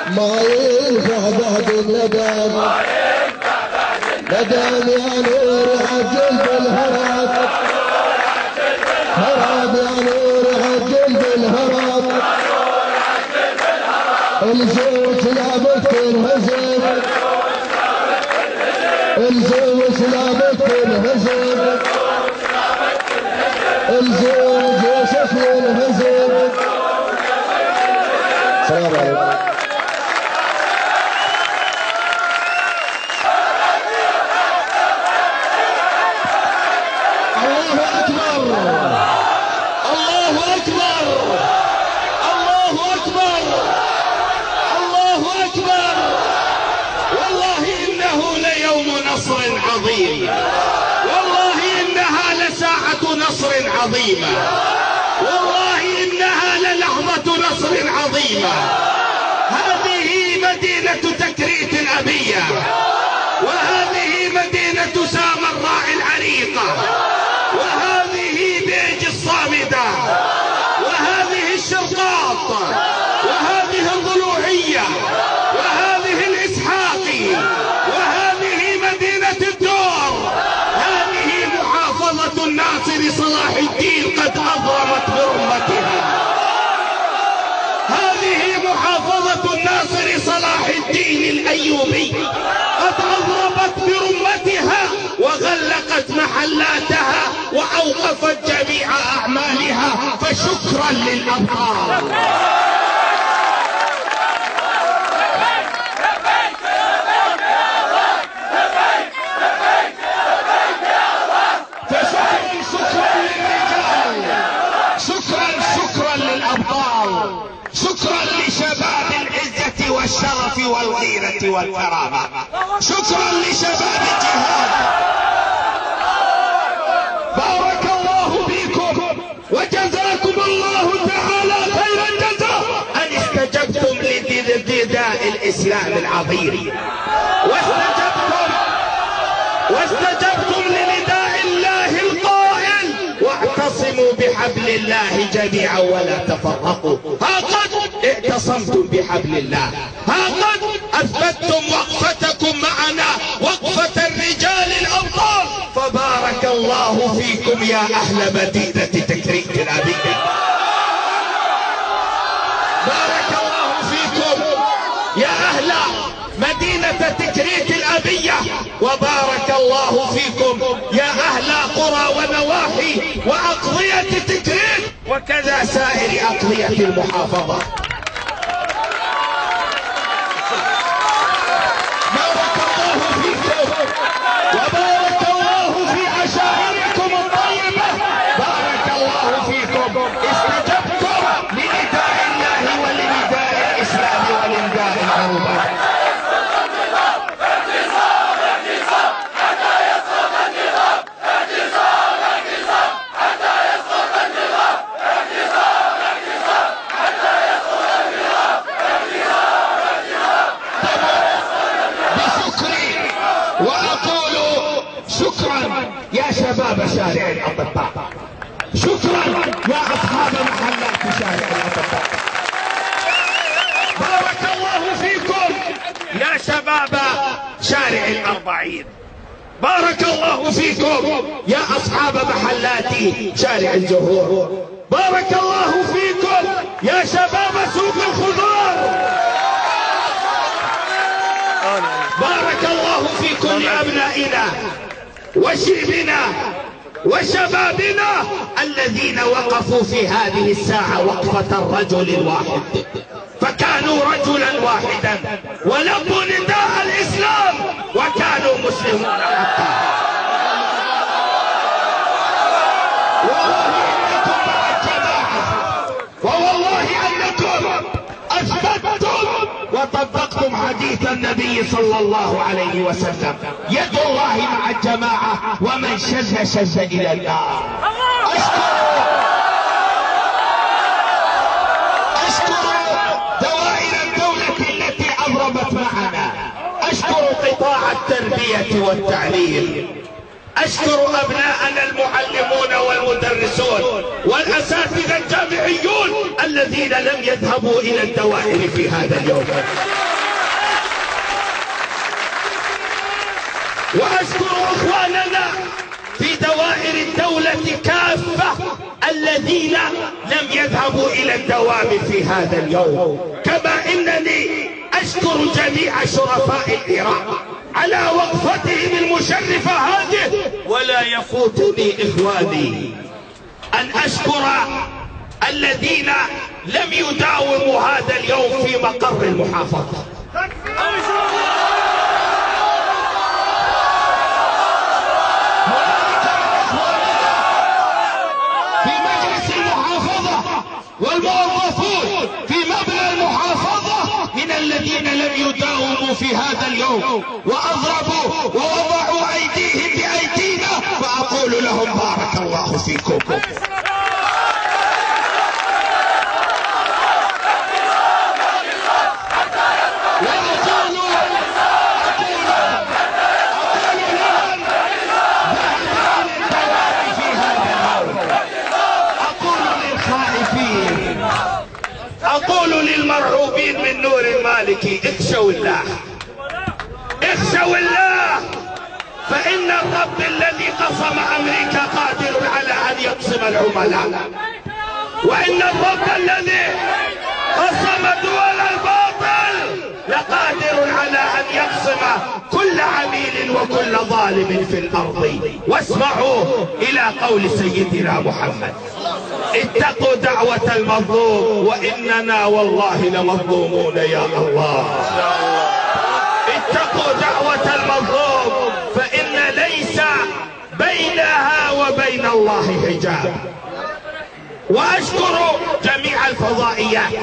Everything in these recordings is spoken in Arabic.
ما ينفع بعد الندم، ندم يا نور عجل بالهرب، هرب يا نور عجل بالهرب، الزوج لابد تنهزم، الزوج لابد تنهزم، الزوج يوسف ينهزم. السلام عليكم. الله أكبر، الله أكبر، الله أكبر، الله أكبر. والله إنه ليوم نصر عظيم، والله إنها لساعة نصر عظيمة، والله إنها للحظة نصر عظيمة. هذه مدينة تكريت الأبية، وهذه مدينة سامراء العريقة، وهذه بيج الصامدة، وهذه الشرقاط، وهذه الضلوعية، وهذه الإسحاقي، وهذه مدينة الدور. هذه محافظة الناصر صلاح الدين قد أضرمت برمتها، هذه محافظة الناصر صلاح الدين الأيوبي قد أضربت برمتها وغلقت محلاتها وأوقفت جميع أعمالها، فشكرا للأبطال. شكرا للأبطال، شكرا لشباب العزة والشرف والغيرة والكرامة، شكرا لشباب الجهاد. بارك الله فيكم وجزاكم الله تعالى خير الجزاء أن استجبتم لنداء الإسلام العظيم، واستجبتم لنداء الله القائل واعتصموا بحبل الله جميعا ولا تفرقوا. ها قد اعتصمتم بحبل الله، ها قد اثبتتم وقفتكم معنا وقفة الرجال الابطال، فبارك الله فيكم يا اهل مدينة تكريت الأبية، بارك الله فيكم يا اهل مدينة تكريت الأبية، وبارك الله فيكم يا أهل قرى ونواحي وأقضية تكريت وكذا سائر أقضية المحافظة. بارك الله فيكم وبارك الله في عشائركم الطيبة، بارك الله فيكم استجبتم لنداء الله ولنداء الإسلام ولنداء العروبة. شباب شارع الأطباء، شكرا يا أصحاب محلات شارع الأطباء، بارك الله فيكم يا شباب شارع الأربعين، بارك الله فيكم يا أصحاب محلات شارع الزهور، بارك الله فيكم يا شباب سوق الخضار، بارك الله فيكم يا أبنائنا وشيبنا وشبابنا الذين وقفوا في هذه الساعة وقفة الرجل الواحد، فكانوا رجلا واحدا ولبوا نداء الإسلام وكانوا مسلمون حقا. ووالله أنكم أثبتتم وطبقتم حديث النبي صلى الله عليه وسلم: يد الله مع الجماعة ومن شذ شذ إلى النار. أشكر دوائر الدولة التي أضربت معنا، أشكر قطاع التربية والتعليم، أشكر أبناءنا المعلمون والمدرسون والأساتذة الجامعيون الذين لم يذهبوا إلى الدوائر في هذا اليوم. وأشكر إخواننا في دوائر الدولة كافة الذين لم يذهبوا إلى الدوام في هذا اليوم. كما إنني أشكر جميع شرفاء العراق على وقفتهم المشرفة هذه. ولا يفوتني إخواني أن أشكر الذين لم يداوموا هذا اليوم في مقر المحافظة. في مجلس المحافظة والموظفون في مبنى المحافظة من الذين لم يداوموا في هذا اليوم وأضربوا ووضعوا أيديهم بأيدينا، فأقول لهم بارك الله فيكم. أقول للمرعوبين من نور المالكي اخشوا الله، اخشوا الله، فإن الرب الذي قصم أمريكا قادر على أن يقسم العملاء، وإن الرب الذي قسم دول الباطل لقادر على أن يقسم كل عميل وكل ظالم في الأرض. واسمعوا إلى قول سيدنا محمد: اتقوا دعوة المظلوم وإننا والله لمظلومون يا الله. اتقوا دعوة المظلوم فإن ليس بينها وبين الله حجاب. وأشكر جميع الفضائيات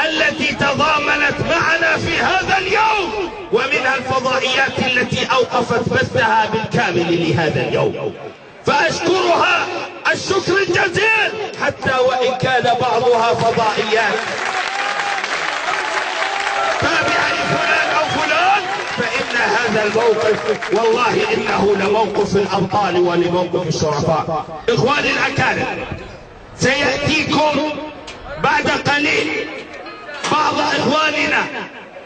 التي تضامنت معنا في هذا اليوم، ومنها الفضائيات التي أوقفت بثها بالكامل لهذا اليوم، فأشكرها الشكر الجزيل حتى وإن كان بعضها فضائيات تابعة لفلان أو فلان، فإن هذا الموقف والله إنه لموقف الأبطال ولموقف الشرفاء. إخواني الأكارم، سيأتيكم بعد قليل بعض إخواننا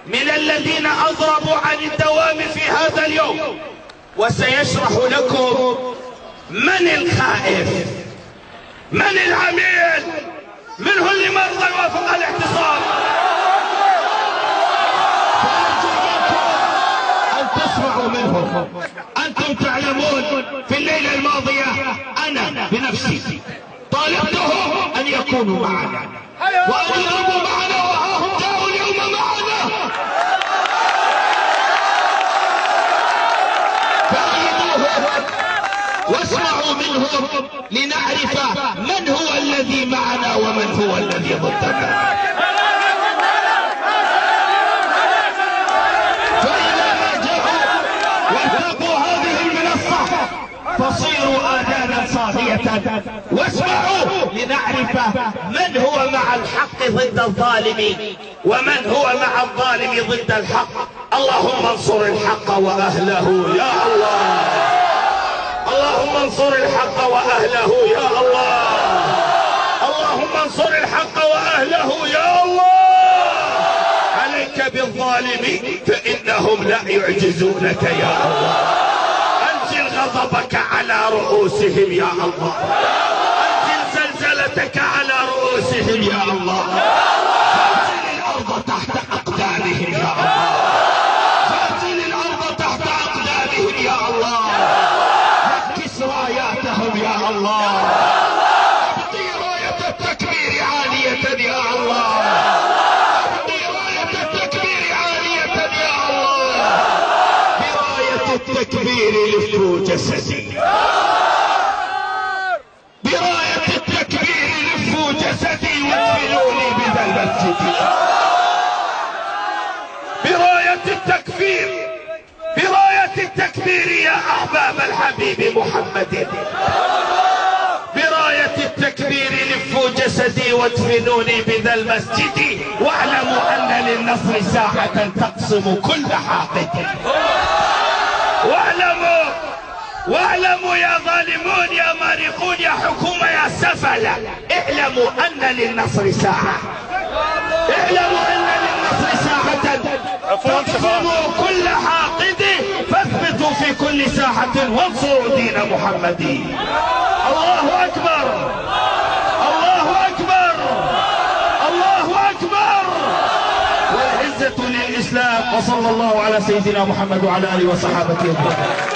من الذين أضربوا عن الدوام في هذا اليوم، وسيشرح لكم من الخائف، من العميل، من هو اللي مرضى يوافق الاعتصام. فأرجو منكم أن تسمعوا منهم. أنتم تعلمون في الليلة الماضية أنا بنفسي طالبتهم أن يكونوا معنا وأن يضربوا معنا، وهم جاءوا اليوم معنا. فأيدوهم واسمعوا منهم لنعرف من هو الذي معنا ومن هو الذي ضدنا. فإذا ما جاءوا وارتقوا هذه المنصة فصيروا آذانا صاغية واسمعوا لنعرف من هو مع الحق ضد الظالم ومن هو مع الظالم ضد الحق. اللهم انصر الحق وأهله يا الله، اللهم انصر الحق وأهله يا الله، اللهم انصر الحق وأهله يا الله. عليك بالظالمين فإنهم لا يعجزونك يا الله. أنزل غضبك على رؤوسهم يا الله، أنزل زلزلتك على رؤوسهم يا الله، فانزل الأرض تحت أقدامهم يا الله، فانزل الأرض تحت أقدامهم يا الله، نكس راياتهم يا الله، ابقي راية التكبير عالية يا الله، ابقي راية التكبير عالية يا الله. براية التكبير لفوا جسدي، براية التكبير لفوا جسدي وادفنوني بذا المسجد. براية التكبير، براية التكبير يا أحباب الحبيب محمد، براية التكبير لفوا جسدي وادفنوني بذا المسجد، واعلموا أن للنصر ساعة تقسم كل حاقد، واعلموا واعلموا يا ظالمون يا مارقون يا حكومة يا سفلة، اعلموا أن للنصر ساعة، اعلموا أن للنصر ساعة، فاقصموا كل حاقد، فاثبتوا في كل ساحة وانصروا دين محمد. الله أكبر، الله أكبر، الله أكبر، والعزة للإسلام. وصلى الله على سيدنا محمد وعلى آله وصحابته أجمعين.